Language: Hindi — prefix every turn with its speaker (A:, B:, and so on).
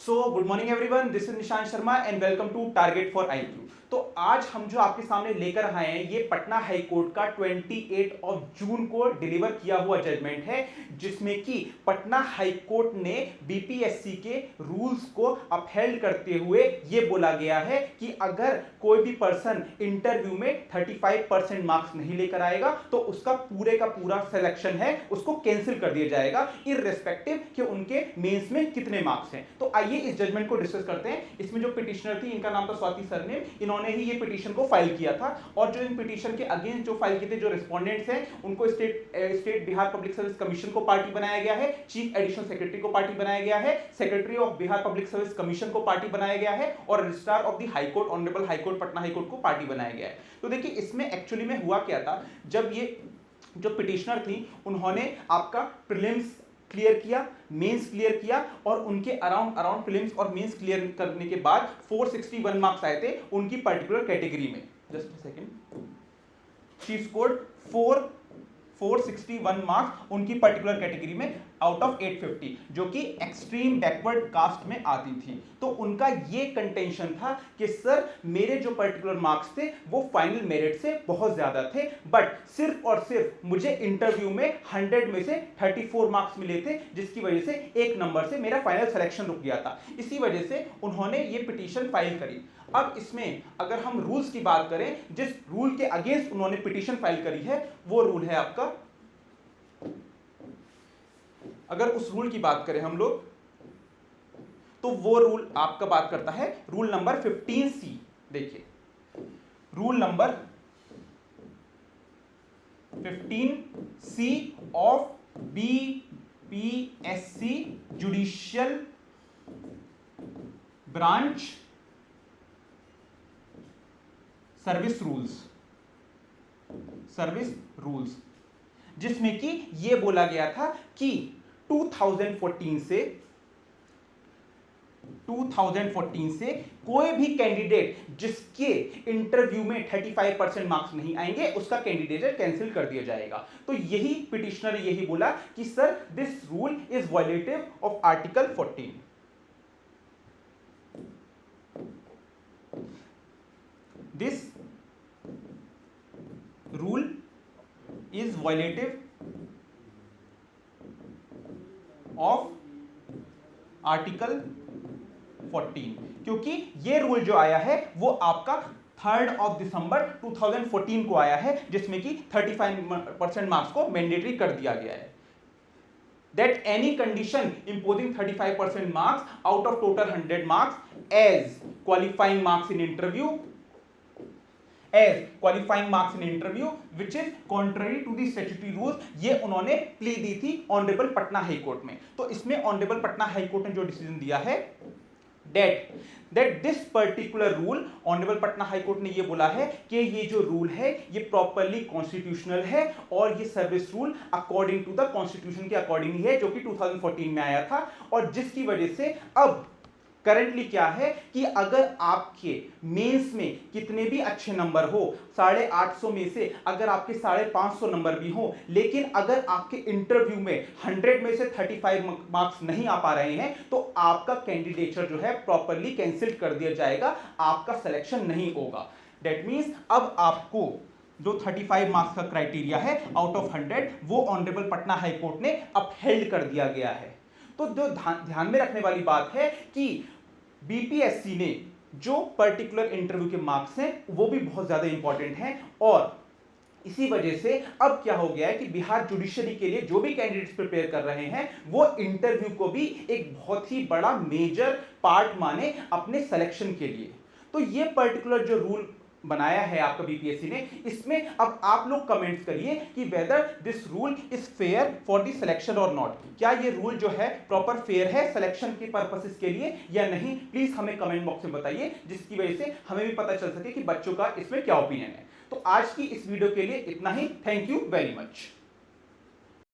A: So good morning everyone, this is Nishant Sharma and welcome to target for IQ. तो आज हम जो आपके सामने लेकर आए हैं ये पटना हाई कोर्ट का 28 जून को डिलीवर किया हुआ जजमेंट है, जिसमें कि पटना हाई कोर्ट ने बीपीएससी के रूल्स को अपहेल्ड करते हुए ये बोला गया है कि अगर कोई भी पर्सन इंटरव्यू में 35% मार्क्स नहीं लेकर आएगा तो उसका पूरे का पूरा सिलेक्शन है उसको कैंसिल कर दिया जाएगा, इररिस्पेक्टिव कि उनके मेंस में कितने मार्क्स हैं। तो आइए इस जजमेंट को डिस्कस करते हैं। इसमें जो पिटिशनर थी, इनका नाम था स्वाति सरनेम, इन्होंने ही ये पिटीशन को फाइल किया था और जो इन पिटीशन के अगेंस्ट जो फाइल किए थे जो रिस्पोंडेंट्स हैं उनको state Bihar public service commission को पार्टी बनाया गया है, चीफ एडिशनल सेक्रेटरी को पार्टी बनाया गया है, secretary of Bihar public service commission को पार्टी बनाया गया है और registrar of the high court honourable high court Patna high court को पार्टी बनाया गया है। तो देखिए इसमें एक्चुअली में हुआ क्या था, जब ये जो पिटिशनर थी उन्होंने आपका प्रीलिम्स क्लियर किया, मेंस क्लियर किया और उनके अराउंड प्रीलिम्स और मेंस क्लियर करने के बाद 461 मार्क्स आए थे उनकी पर्टिकुलर कैटेगरी में। Just a second, she scored 461 marks उनकी पर्टिकुलर कैटेगरी में आउट ऑफ 850, जो कि एक्सट्रीम बैकवर्ड कास्ट में आती थी। तो उनका ये कंटेंशन था कि सर मेरे जो पर्टिकुलर मार्क्स थे वो फाइनल मेरिट से बहुत ज्यादा थे, बट सिर्फ और सिर्फ मुझे इंटरव्यू में 100 में से 34 मार्क्स मिले थे, जिसकी वजह से एक नंबर से मेरा फाइनल सिलेक्शन रुक गया था। इसी वजह से उन्होंने ये पिटीशन फाइल करी। अब इसमें अगर हम रूल्स की बात करें, जिस रूल के अगेंस्ट उन्होंने पिटीशन फाइल करी है वो रूल है आपका, अगर उस रूल की बात करें हम लोग तो वो रूल आपका बात करता है रूल नंबर 15C। देखिए rule number 15C of BPSC judicial branch service rules, जिसमें कि यह बोला गया था कि 2014 से कोई भी कैंडिडेट जिसके इंटरव्यू में 35% मार्क्स नहीं आएंगे उसका कैंडिडेट कैंसिल कर दिया जाएगा। तो यही पिटिशनर यही बोला कि sir this rule is violative of article 14। This rule is violative of article 14, क्योंकि ये रूल जो आया है वो आपका 3 दिसंबर 2014 को आया है, जिसमें कि 35% मार्क्स को मैंडेटरी कर दिया गया है। That any condition imposing 35% marks out of total 100 marks as qualifying marks in interview which is contrary to the statutory rules, ये उन्होंने प्ली दी थी ऑनरेबल पटना हाई कोर्ट में। तो इसमें ऑनरेबल पटना हाई कोर्ट ने जो डिसीजन दिया है that this particular rule, honourable Patna high court ने ये बोला है कि ये जो रूल है ये प्रॉपर्ली कॉन्स्टिट्यूशनल है और ये service rule according to the constitution के अकॉर्डिंग ही है, जो कि 2014 में आया था। और जिसकी वजह से अब करंटली क्या है कि अगर आपके मेंस में कितने भी अच्छे नंबर हो, 850 में से अगर आपके 550 नंबर भी हो, लेकिन अगर आपके इंटरव्यू में 100 में से 35 मार्क्स नहीं आ पा रहे हैं तो आपका कैंडिडेचर जो है प्रॉपर्ली कैंसिल कर दिया जाएगा, आपका सिलेक्शन नहीं होगा। दैट मींस अब आपको जो 35 मार्क्स का क्राइटेरिया है आउट ऑफ 100 वो ऑनरेबल पटना हाई कोर्ट ने अपहेल्ड कर दिया गया है। तो जो ध्यान में रखने वाली बात है कि बीपीएससी ने जो पर्टिकुलर इंटरव्यू के मार्क्स हैं वो भी बहुत ज्यादा इंपॉर्टेंट हैं, और इसी वजह से अब क्या हो गया है कि बिहार जुडिशरी के लिए जो भी कैंडिडेट्स प्रिपेयर कर रहे हैं वो इंटरव्यू को भी एक बहुत ही बड़ा मेजर पार्ट माने अपने सिलेक्शन के लिए। तो ये पर्टिकुलर जो रूल बनाया है आपका बीपीएससी ने, इसमें अब आप लोग कमेंट्स करिए कि whether this rule is fair for the selection और नॉट। क्या ये रूल जो है प्रॉपर फेयर है सिलेक्शन के पर्पसेस के लिए या नहीं, प्लीज हमें कमेंट बॉक्स में बताइए, जिसकी वजह से हमें भी पता चल सके कि बच्चों का इसमें क्या ओपिनियन है। तो आज की इस वीडियो के लिए इतना ही। Thank you very much.